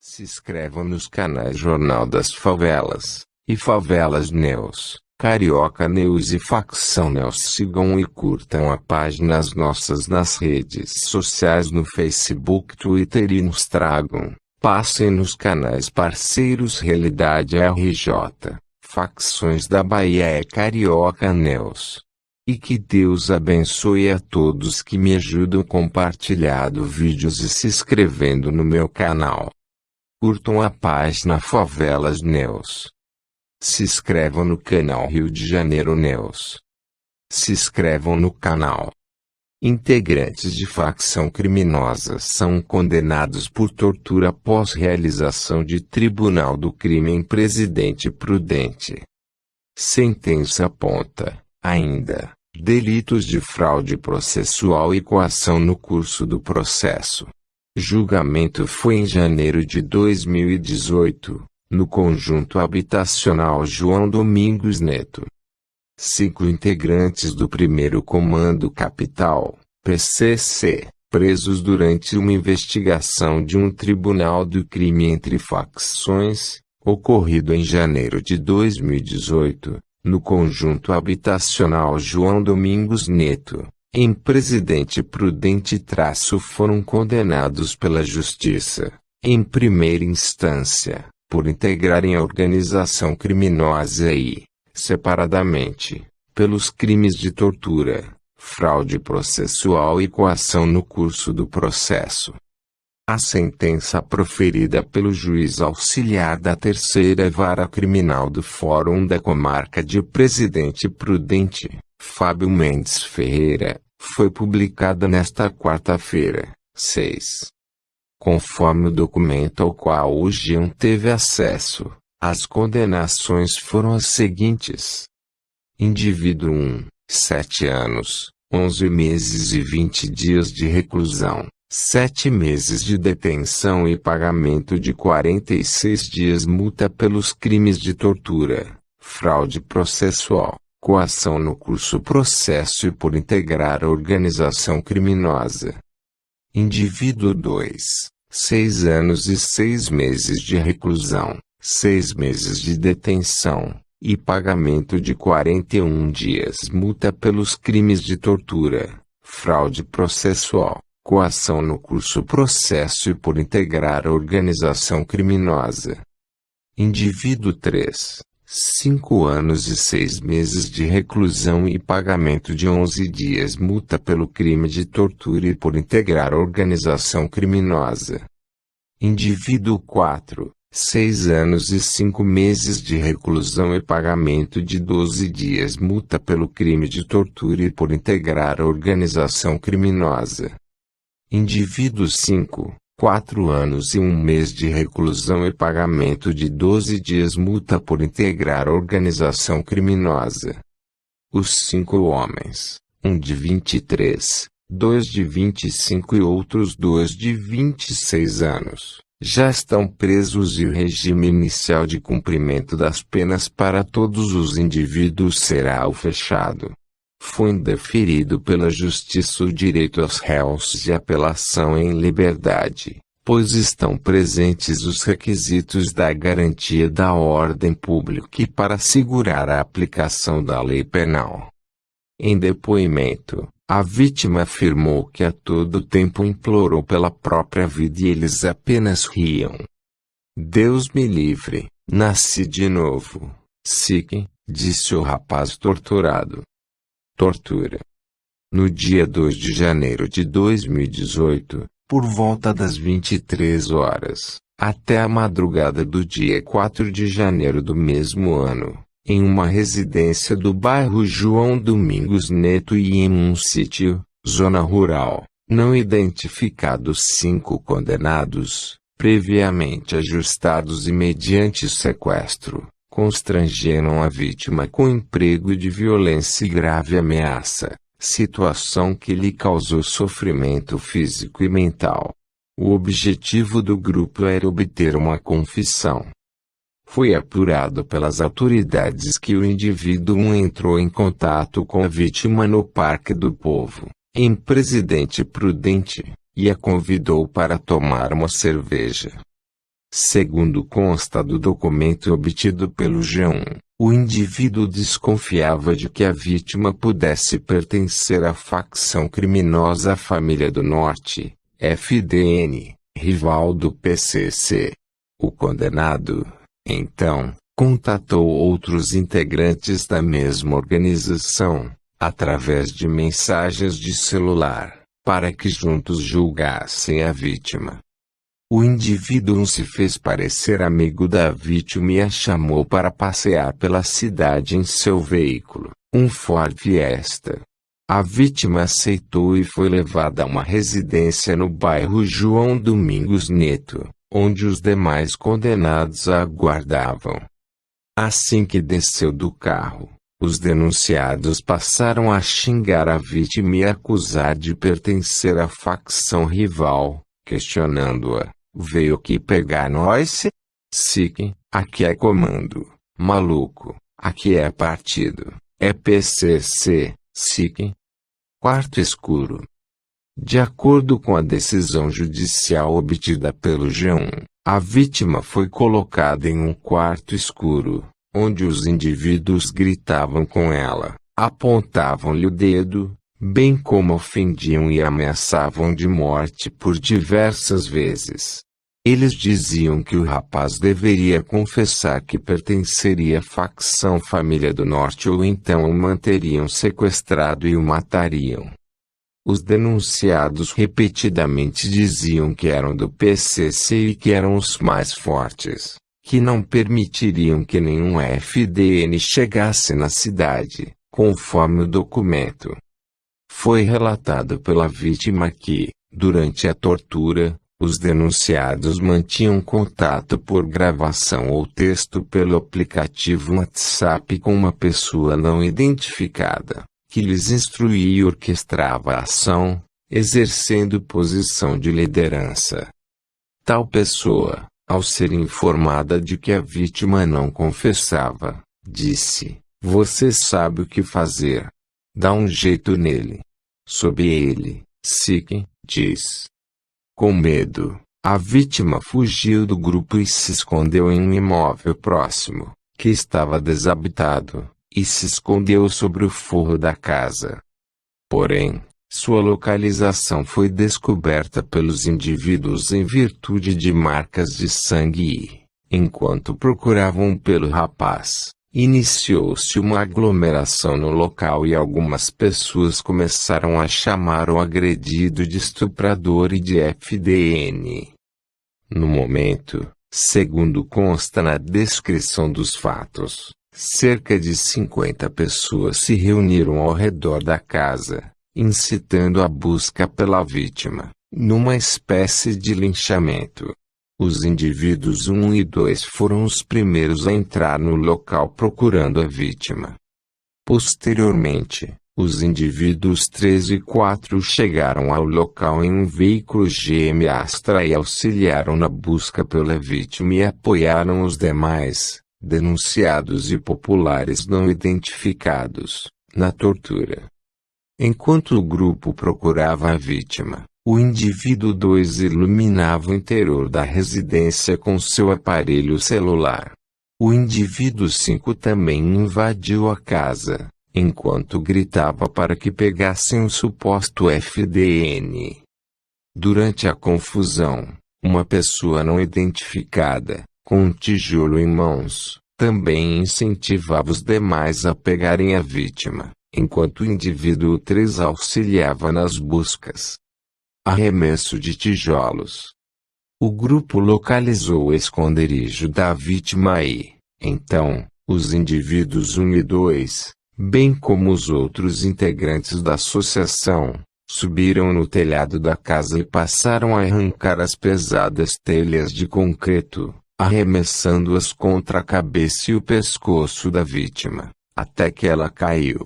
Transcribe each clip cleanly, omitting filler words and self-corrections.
Se inscrevam nos canais Jornal das Favelas e Favelas News, Carioca News e Facção News. Sigam e curtam a página nossas nas redes sociais no Facebook, Twitter e nos tragam. Passem nos canais parceiros Realidade RJ, Facções da Bahia e Carioca News. E que Deus abençoe a todos que me ajudam compartilhando vídeos e se inscrevendo no meu canal. Curtam a página Favelas News. Se inscrevam no canal Rio de Janeiro News. Se inscrevam no canal. Integrantes de facção criminosa são condenados por tortura após realização de Tribunal do Crime em Presidente Prudente. Sentença aponta, ainda, delitos de fraude processual e coação no curso do processo. Julgamento foi em janeiro de 2018, no Conjunto Habitacional João Domingos Neto. 5 integrantes do Primeiro Comando Capital, PCC, presos durante uma investigação de um tribunal do crime entre facções, ocorrido em janeiro de 2018, no Conjunto Habitacional João Domingos Neto, em Presidente Prudente - foram condenados pela Justiça, em primeira instância, por integrarem a organização criminosa e, separadamente, pelos crimes de tortura, fraude processual e coação no curso do processo. A sentença proferida pelo juiz auxiliar da Terceira Vara Criminal do Fórum da Comarca de Presidente Prudente, Fábio Mendes Ferreira, foi publicada nesta quarta-feira, 6. Conforme o documento ao qual o G1 teve acesso, as condenações foram as seguintes. Indivíduo 1, 7 anos, 11 meses e 20 dias de reclusão, 7 meses de detenção e pagamento de 46 dias multa pelos crimes de tortura, fraude processual, coação no curso processo e por integrar a organização criminosa. Indivíduo 2, 6 anos e 6 meses de reclusão, 6 meses de detenção, e pagamento de 41 dias multa pelos crimes de tortura, fraude processual, coação no curso processo e por integrar a organização criminosa. Indivíduo 3, 5 anos e 6 meses de reclusão e pagamento de 11 dias multa pelo crime de tortura e por integrar a organização criminosa. Indivíduo 4, 6 anos e 5 meses de reclusão e pagamento de 12 dias multa pelo crime de tortura e por integrar a organização criminosa. Indivíduo 5, 4 anos e 1 mês de reclusão e pagamento de 12 dias multa por integrar a organização criminosa. Os 5 homens, um de 23, 2 de 25 e outros 2 de 26 anos, já estão presos e o regime inicial de cumprimento das penas para todos os indivíduos será o fechado. Foi indeferido pela Justiça o direito aos réus de apelação em liberdade, pois estão presentes os requisitos da garantia da ordem pública e para assegurar a aplicação da lei penal. Em depoimento, a vítima afirmou que a todo tempo implorou pela própria vida e eles apenas riam. Deus me livre, nasci de novo, SIC, disse o rapaz torturado. Tortura. No dia 2 de janeiro de 2018, por volta das 23 horas, até a madrugada do dia 4 de janeiro do mesmo ano, em uma residência do bairro João Domingos Neto e em um sítio, zona rural, não identificados 5 condenados, previamente ajustados e mediante sequestro, constrangeram a vítima com emprego de violência e grave ameaça, situação que lhe causou sofrimento físico e mental. O objetivo do grupo era obter uma confissão. Foi apurado pelas autoridades que o indivíduo 1 entrou em contato com a vítima no Parque do Povo, em Presidente Prudente, e a convidou para tomar uma cerveja. Segundo consta do documento obtido pelo G1, o indivíduo desconfiava de que a vítima pudesse pertencer à facção criminosa Família do Norte, FDN, rival do PCC. O condenado, então, contatou outros integrantes da mesma organização, através de mensagens de celular, para que juntos julgassem a vítima. O indivíduo se fez parecer amigo da vítima e a chamou para passear pela cidade em seu veículo, um Ford Fiesta. A vítima aceitou e foi levada a uma residência no bairro João Domingos Neto, onde os demais condenados a aguardavam. Assim que desceu do carro, os denunciados passaram a xingar a vítima e acusar de pertencer à facção rival, questionando-a: "Veio aqui pegar nós? SIC, aqui é comando, maluco, aqui é partido, é PCC, SIC." Quarto escuro. De acordo com a decisão judicial obtida pelo G1, a vítima foi colocada em um quarto escuro, onde os indivíduos gritavam com ela, apontavam-lhe o dedo, bem como ofendiam e ameaçavam de morte por diversas vezes. Eles diziam que o rapaz deveria confessar que pertenceria à facção Família do Norte ou então o manteriam sequestrado e o matariam. Os denunciados repetidamente diziam que eram do PCC e que eram os mais fortes, que não permitiriam que nenhum FDN chegasse na cidade, conforme o documento. Foi relatado pela vítima que, durante a tortura, os denunciados mantinham contato por gravação ou texto pelo aplicativo WhatsApp com uma pessoa não identificada, que lhes instruía e orquestrava a ação, exercendo posição de liderança. Tal pessoa, ao ser informada de que a vítima não confessava, disse: "Você sabe o que fazer. Dá um jeito nele." Sob ele, SIC, diz. Com medo, a vítima fugiu do grupo e se escondeu em um imóvel próximo, que estava desabitado, e se escondeu sobre o forro da casa. Porém, sua localização foi descoberta pelos indivíduos em virtude de marcas de sangue e, enquanto procuravam pelo rapaz, iniciou-se uma aglomeração no local e algumas pessoas começaram a chamar o agredido de estuprador e de FDN. No momento, segundo consta na descrição dos fatos, cerca de 50 pessoas se reuniram ao redor da casa, incitando a busca pela vítima, numa espécie de linchamento. Os indivíduos 1 e 2 foram os primeiros a entrar no local procurando a vítima. Posteriormente, os indivíduos 3 e 4 chegaram ao local em um veículo GM Astra e auxiliaram na busca pela vítima e apoiaram os demais, denunciados e populares não identificados, na tortura. Enquanto o grupo procurava a vítima, o indivíduo 2 iluminava o interior da residência com seu aparelho celular. O indivíduo 5 também invadiu a casa, enquanto gritava para que pegassem o suposto FDN. Durante a confusão, uma pessoa não identificada, com um tijolo em mãos, também incentivava os demais a pegarem a vítima, enquanto o indivíduo 3 auxiliava nas buscas. Arremesso de tijolos. O grupo localizou o esconderijo da vítima e, então, os indivíduos 1 e 2, bem como os outros integrantes da associação, subiram no telhado da casa e passaram a arrancar as pesadas telhas de concreto, arremessando-as contra a cabeça e o pescoço da vítima, até que ela caiu.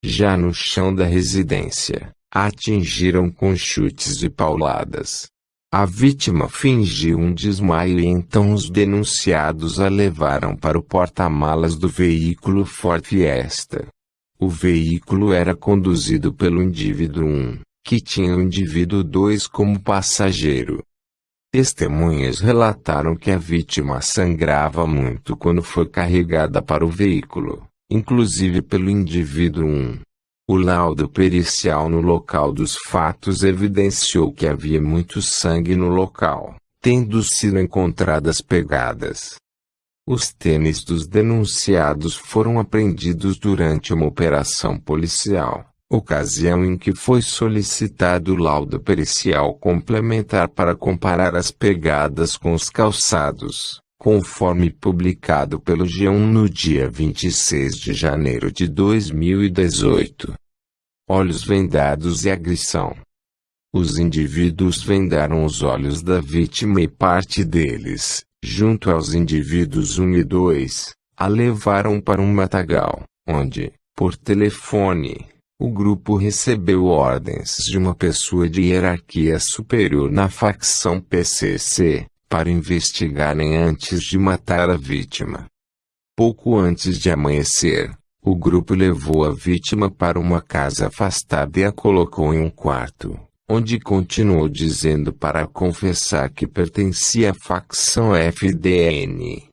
Já no chão da residência, a atingiram com chutes e pauladas. A vítima fingiu um desmaio e então os denunciados a levaram para o porta-malas do veículo Ford Fiesta. O veículo era conduzido pelo indivíduo 1, que tinha o indivíduo 2 como passageiro. Testemunhas relataram que a vítima sangrava muito quando foi carregada para o veículo, inclusive pelo indivíduo 1. O laudo pericial no local dos fatos evidenciou que havia muito sangue no local, tendo sido encontradas pegadas. Os tênis dos denunciados foram apreendidos durante uma operação policial, ocasião em que foi solicitado o laudo pericial complementar para comparar as pegadas com os calçados, conforme publicado pelo G1 no dia 26 de janeiro de 2018. Olhos vendados e agressão. Os indivíduos vendaram os olhos da vítima e parte deles, junto aos indivíduos 1 e 2, a levaram para um matagal, onde, por telefone, o grupo recebeu ordens de uma pessoa de hierarquia superior na facção PCC, para investigarem antes de matar a vítima. Pouco antes de amanhecer, o grupo levou a vítima para uma casa afastada e a colocou em um quarto, onde continuou dizendo para confessar que pertencia à facção FDN.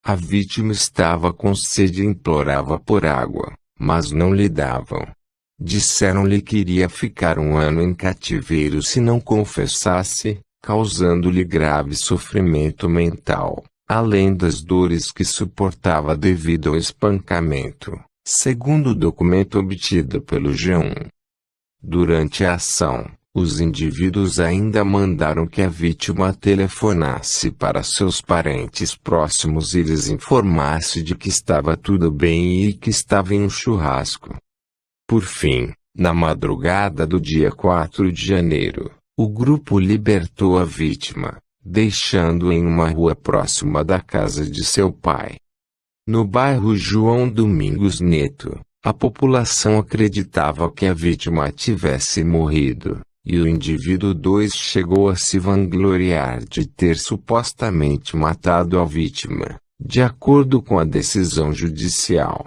A vítima estava com sede e implorava por água, mas não lhe davam. Disseram-lhe que iria ficar 1 ano em cativeiro se não confessasse, causando-lhe grave sofrimento mental, além das dores que suportava devido ao espancamento, segundo o documento obtido pelo G1. Durante a ação, os indivíduos ainda mandaram que a vítima telefonasse para seus parentes próximos e lhes informasse de que estava tudo bem e que estava em um churrasco. Por fim, na madrugada do dia 4 de janeiro, o grupo libertou a vítima, deixando-a em uma rua próxima da casa de seu pai. No bairro João Domingos Neto, a população acreditava que a vítima tivesse morrido, e o indivíduo 2 chegou a se vangloriar de ter supostamente matado a vítima, de acordo com a decisão judicial.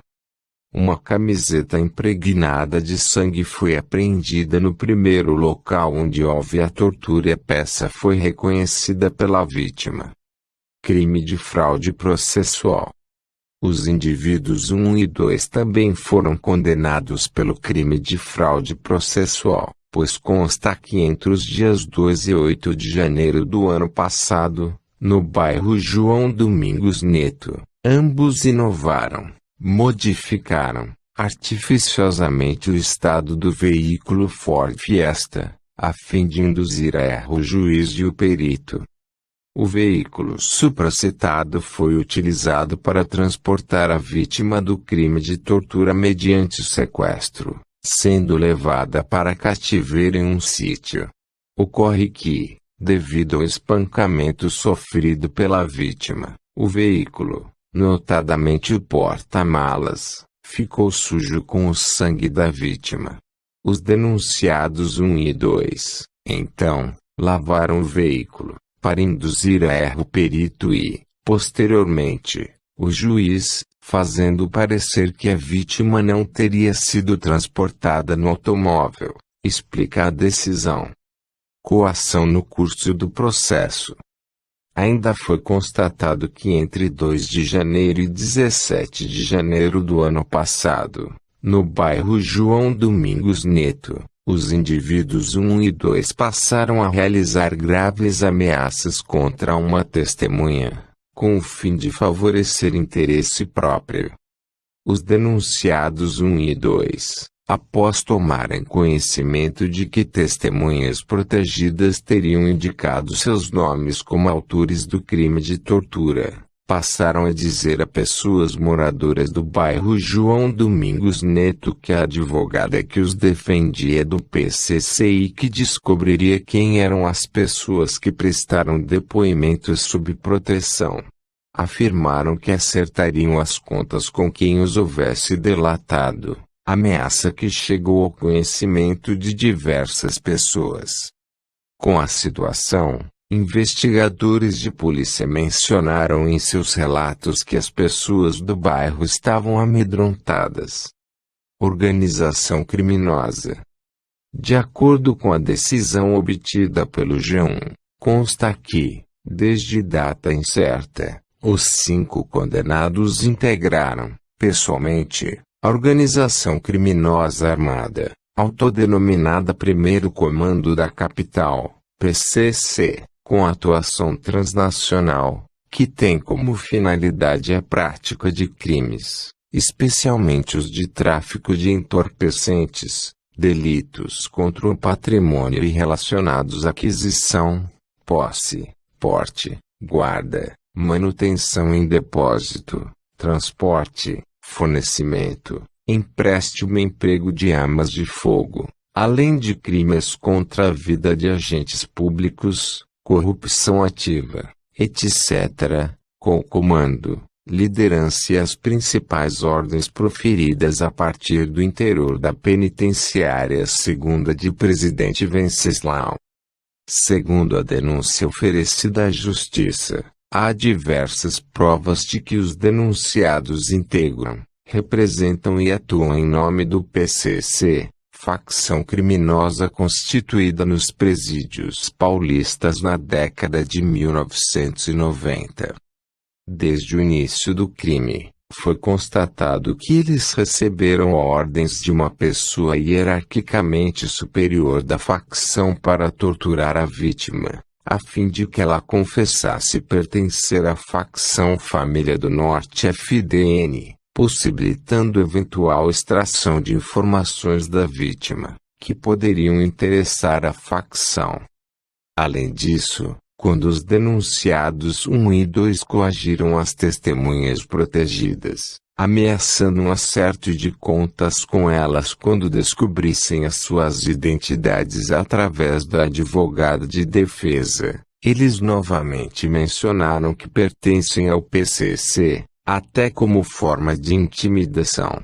Uma camiseta impregnada de sangue foi apreendida no primeiro local onde houve a tortura e a peça foi reconhecida pela vítima. Crime de fraude processual. Os indivíduos 1 e 2 também foram condenados pelo crime de fraude processual, pois consta que entre os dias 2 e 8 de janeiro do ano passado, no bairro João Domingos Neto, ambos inovaram, modificaram, artificiosamente o estado do veículo Ford Fiesta, a fim de induzir a erro o juiz e o perito. O veículo supracitado foi utilizado para transportar a vítima do crime de tortura mediante sequestro, sendo levada para cativeiro em um sítio. Ocorre que, devido ao espancamento sofrido pela vítima, o veículo, notadamente o porta-malas, ficou sujo com o sangue da vítima. Os denunciados 1 e 2, então, lavaram o veículo, para induzir a erro o perito e, posteriormente, o juiz, fazendo parecer que a vítima não teria sido transportada no automóvel, explica a decisão. Coação no curso do processo. Ainda foi constatado que entre 2 de janeiro e 17 de janeiro do ano passado, no bairro João Domingos Neto, os indivíduos 1 e 2 passaram a realizar graves ameaças contra uma testemunha, com o fim de favorecer interesse próprio. Os denunciados 1 e 2, após tomarem conhecimento de que testemunhas protegidas teriam indicado seus nomes como autores do crime de tortura, passaram a dizer a pessoas moradoras do bairro João Domingos Neto que a advogada que os defendia do PCC e que descobriria quem eram as pessoas que prestaram depoimentos sob proteção. Afirmaram que acertariam as contas com quem os houvesse delatado, ameaça que chegou ao conhecimento de diversas pessoas. Com a situação, investigadores de polícia mencionaram em seus relatos que as pessoas do bairro estavam amedrontadas. Organização criminosa. De acordo com a decisão obtida pelo G1, Consta que, desde data incerta, os 5 condenados integraram, pessoalmente, a organização criminosa armada, autodenominada Primeiro Comando da Capital, PCC, com atuação transnacional, que tem como finalidade a prática de crimes, especialmente os de tráfico de entorpecentes, delitos contra o patrimônio e relacionados à aquisição, posse, porte, guarda, manutenção em depósito, transporte, fornecimento, empréstimo e emprego de armas de fogo, além de crimes contra a vida de agentes públicos, corrupção ativa, etc., com o comando, liderança e as principais ordens proferidas a partir do interior da penitenciária segunda de presidente Venceslau. Segundo a denúncia oferecida à Justiça, há diversas provas de que os denunciados integram, representam e atuam em nome do PCC, facção criminosa constituída nos presídios paulistas na década de 1990. Desde o início do crime, foi constatado que eles receberam ordens de uma pessoa hierarquicamente superior da facção para torturar a vítima, a fim de que ela confessasse pertencer à facção Família do Norte FDN, possibilitando eventual extração de informações da vítima, que poderiam interessar a facção. Além disso, quando os denunciados 1 e 2 coagiram as testemunhas protegidas, ameaçando um acerto de contas com elas quando descobrissem as suas identidades através da advogada de defesa, eles novamente mencionaram que pertencem ao PCC, até como forma de intimidação.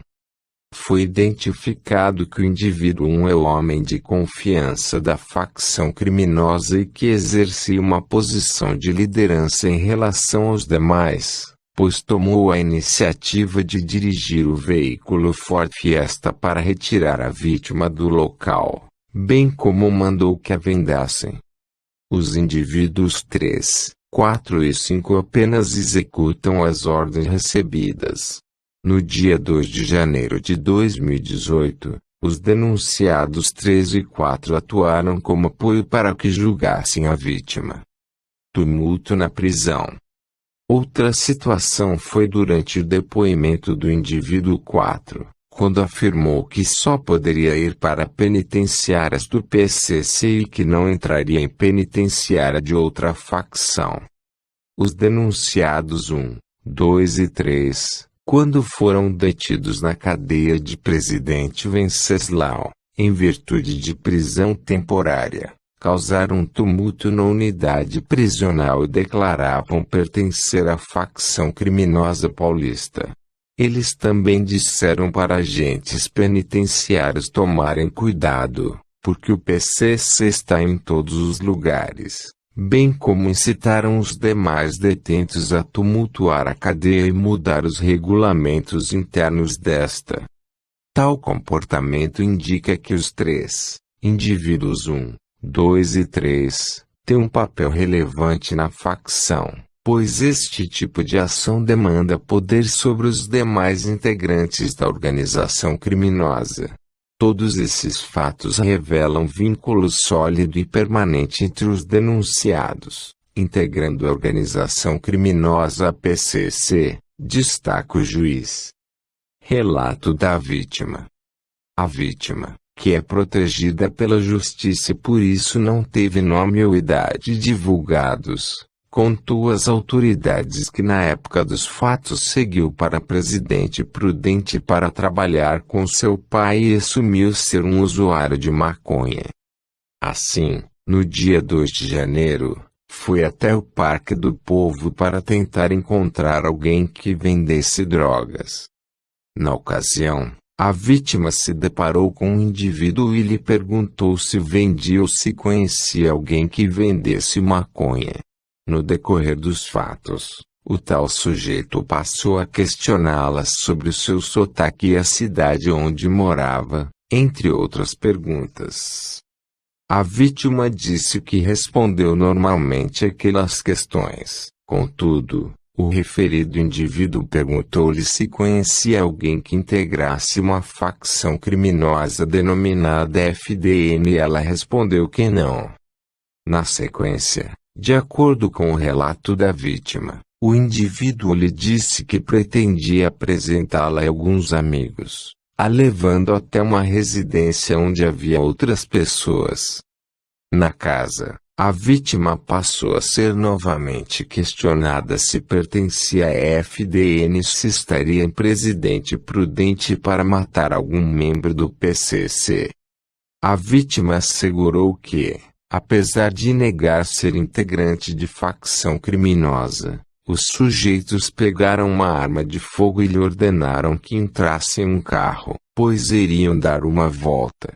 Foi identificado que o indivíduo 1 é o homem de confiança da facção criminosa e que exercia uma posição de liderança em relação aos demais, pois tomou a iniciativa de dirigir o veículo Ford Fiesta para retirar a vítima do local, bem como mandou que a vendassem. Os indivíduos 3, 4 e 5 apenas executam as ordens recebidas. No dia 2 de janeiro de 2018, os denunciados 3 e 4 atuaram como apoio para que julgassem a vítima. Tumulto na prisão. Outra situação foi durante o depoimento do indivíduo 4, quando afirmou que só poderia ir para penitenciárias do PCC e que não entraria em penitenciária de outra facção. Os denunciados 1, 2 e 3, quando foram detidos na cadeia de Presidente Venceslau, em virtude de prisão temporária, causaram tumulto na unidade prisional e declaravam pertencer à facção criminosa paulista. Eles também disseram para agentes penitenciários tomarem cuidado, porque o PCC está em todos os lugares, bem como incitaram os demais detentos a tumultuar a cadeia e mudar os regulamentos internos desta. Tal comportamento indica que os 3, indivíduos 1, 2 e 3, têm um papel relevante na facção, pois este tipo de ação demanda poder sobre os demais integrantes da organização criminosa. Todos esses fatos revelam vínculo sólido e permanente entre os denunciados, integrando a organização criminosa PCC, destaca o juiz. Relato da vítima. A vítima, que é protegida pela justiça e por isso não teve nome ou idade divulgados, contou às autoridades que na época dos fatos seguiu para Presidente Prudente para trabalhar com seu pai e assumiu ser um usuário de maconha. Assim, no dia 2 de janeiro, foi até o Parque do Povo para tentar encontrar alguém que vendesse drogas. Na ocasião, a vítima se deparou com um indivíduo e lhe perguntou se vendia ou se conhecia alguém que vendesse maconha. No decorrer dos fatos, o tal sujeito passou a questioná-la sobre o seu sotaque e a cidade onde morava, entre outras perguntas. A vítima disse que respondeu normalmente aquelas questões. Contudo, o referido indivíduo perguntou-lhe se conhecia alguém que integrasse uma facção criminosa denominada FDN e ela respondeu que não. Na sequência, de acordo com o relato da vítima, o indivíduo lhe disse que pretendia apresentá-la a alguns amigos, a levando até uma residência onde havia outras pessoas. Na casa, a vítima passou a ser novamente questionada se pertencia à FDN e se estaria em Presidente Prudente para matar algum membro do PCC. A vítima assegurou que, apesar de negar ser integrante de facção criminosa, os sujeitos pegaram uma arma de fogo e lhe ordenaram que entrasse em um carro, pois iriam dar uma volta.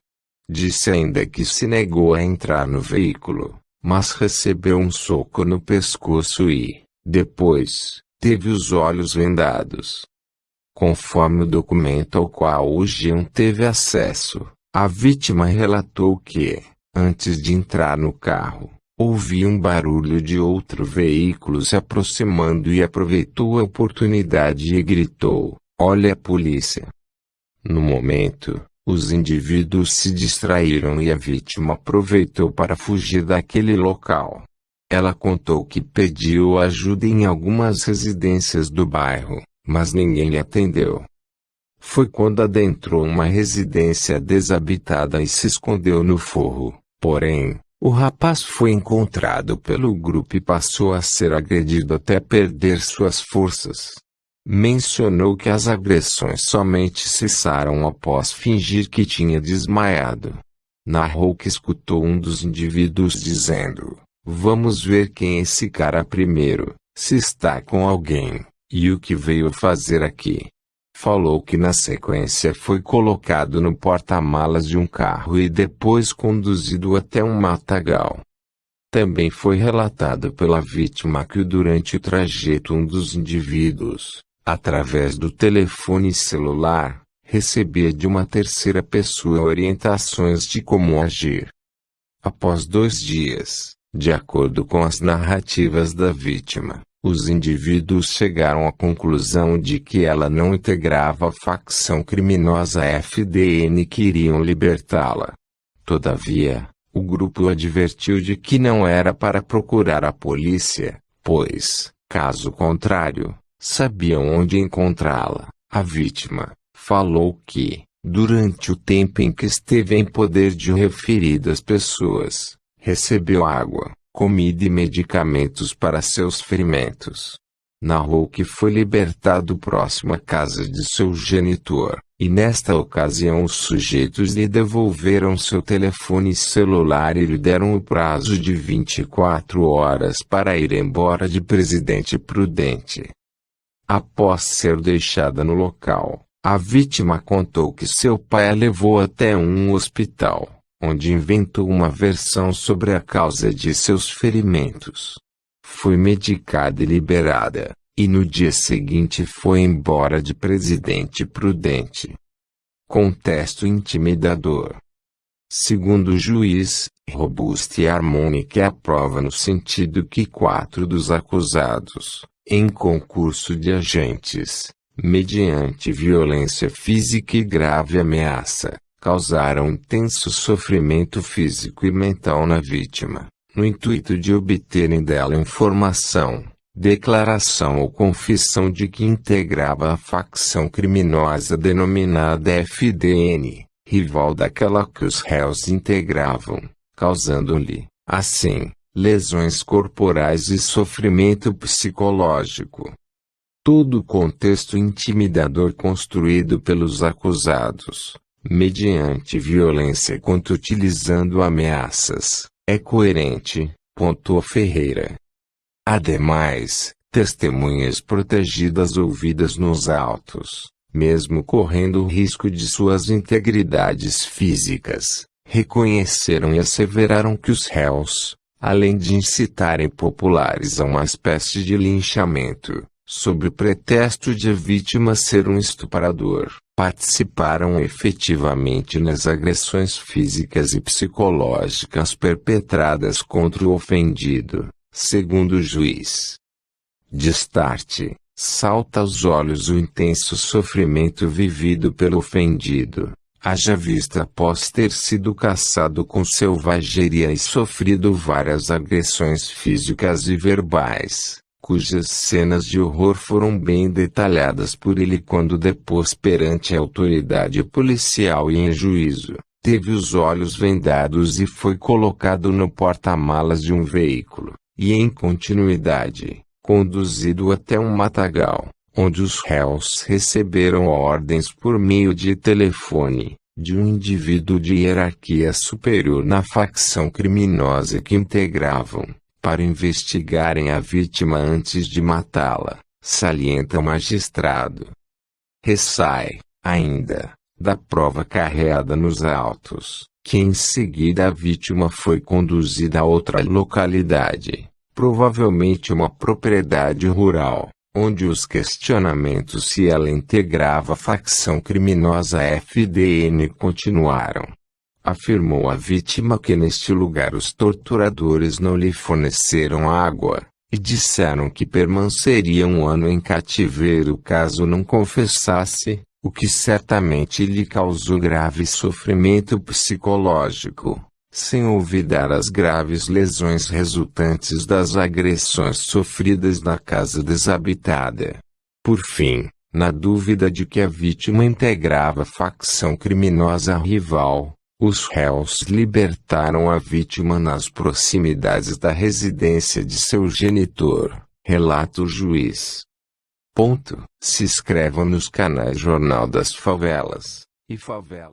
Disse ainda que se negou a entrar no veículo, mas recebeu um soco no pescoço e, depois, teve os olhos vendados. Conforme o documento ao qual o G1 teve acesso, a vítima relatou que, antes de entrar no carro, ouviu um barulho de outro veículo se aproximando e aproveitou a oportunidade e gritou: "Olha a polícia!". No momento, os indivíduos se distraíram e a vítima aproveitou para fugir daquele local. Ela contou que pediu ajuda em algumas residências do bairro, mas ninguém lhe atendeu. Foi quando adentrou uma residência desabitada e se escondeu no forro. Porém, o rapaz foi encontrado pelo grupo e passou a ser agredido até perder suas forças. Mencionou que as agressões somente cessaram após fingir que tinha desmaiado. Narrou que escutou um dos indivíduos dizendo: "Vamos ver quem é esse cara primeiro, se está com alguém, e o que veio fazer aqui". Falou que na sequência foi colocado no porta-malas de um carro e depois conduzido até um matagal. Também foi relatado pela vítima que durante o trajeto um dos indivíduos, através do telefone celular, recebia de uma terceira pessoa orientações de como agir. Após 2 dias, de acordo com as narrativas da vítima, os indivíduos chegaram à conclusão de que ela não integrava a facção criminosa FDN e queriam libertá-la. Todavia, o grupo advertiu de que não era para procurar a polícia, pois, caso contrário, sabiam onde encontrá-la. A vítima falou que, durante o tempo em que esteve em poder de referidas pessoas, recebeu água, comida e medicamentos para seus ferimentos. Narrou que foi libertado próximo à casa de seu genitor, e nesta ocasião os sujeitos lhe devolveram seu telefone celular e lhe deram o prazo de 24 horas para ir embora de Presidente Prudente. Após ser deixada no local, a vítima contou que seu pai a levou até um hospital, onde inventou uma versão sobre a causa de seus ferimentos. Foi medicada e liberada, e no dia seguinte foi embora de Presidente Prudente. Contexto intimidador. Segundo o juiz, robusta e harmônica é a prova no sentido que 4 dos acusados, em concurso de agentes, mediante violência física e grave ameaça, causaram intenso sofrimento físico e mental na vítima, no intuito de obterem dela informação, declaração ou confissão de que integrava a facção criminosa denominada FDN, rival daquela que os réus integravam, causando-lhe, assim, lesões corporais e sofrimento psicológico. Todo o contexto intimidador construído pelos acusados, mediante violência contra utilizando ameaças, é coerente, pontuou Ferreira. Ademais, testemunhas protegidas ouvidas nos autos, mesmo correndo o risco de suas integridades físicas, reconheceram e asseveraram que os réus, além de incitarem populares a uma espécie de linchamento, sob o pretexto de a vítima ser um estuprador, participaram efetivamente nas agressões físicas e psicológicas perpetradas contra o ofendido, segundo o juiz. Destarte, salta aos olhos o intenso sofrimento vivido pelo ofendido, haja vista após ter sido caçado com selvageria e sofrido várias agressões físicas e verbais, cujas cenas de horror foram bem detalhadas por ele quando depôs perante a autoridade policial e em juízo, teve os olhos vendados e foi colocado no porta-malas de um veículo, e em continuidade, conduzido até um matagal, onde os réus receberam ordens por meio de telefone, de um indivíduo de hierarquia superior na facção criminosa que integravam, para investigarem a vítima antes de matá-la, salienta o magistrado. Ressai, ainda, da prova carreada nos autos, que em seguida a vítima foi conduzida a outra localidade, provavelmente uma propriedade rural, onde os questionamentos se ela integrava a facção criminosa FDN continuaram. Afirmou a vítima que neste lugar os torturadores não lhe forneceram água, e disseram que permaneceria um ano em cativeiro caso não confessasse, o que certamente lhe causou grave sofrimento psicológico, sem olvidar as graves lesões resultantes das agressões sofridas na casa desabitada. Por fim, na dúvida de que a vítima integrava a facção criminosa rival, os réus libertaram a vítima nas proximidades da residência de seu genitor, relata o juiz. Se inscrevam nos canais Jornal das Favelas e Favela.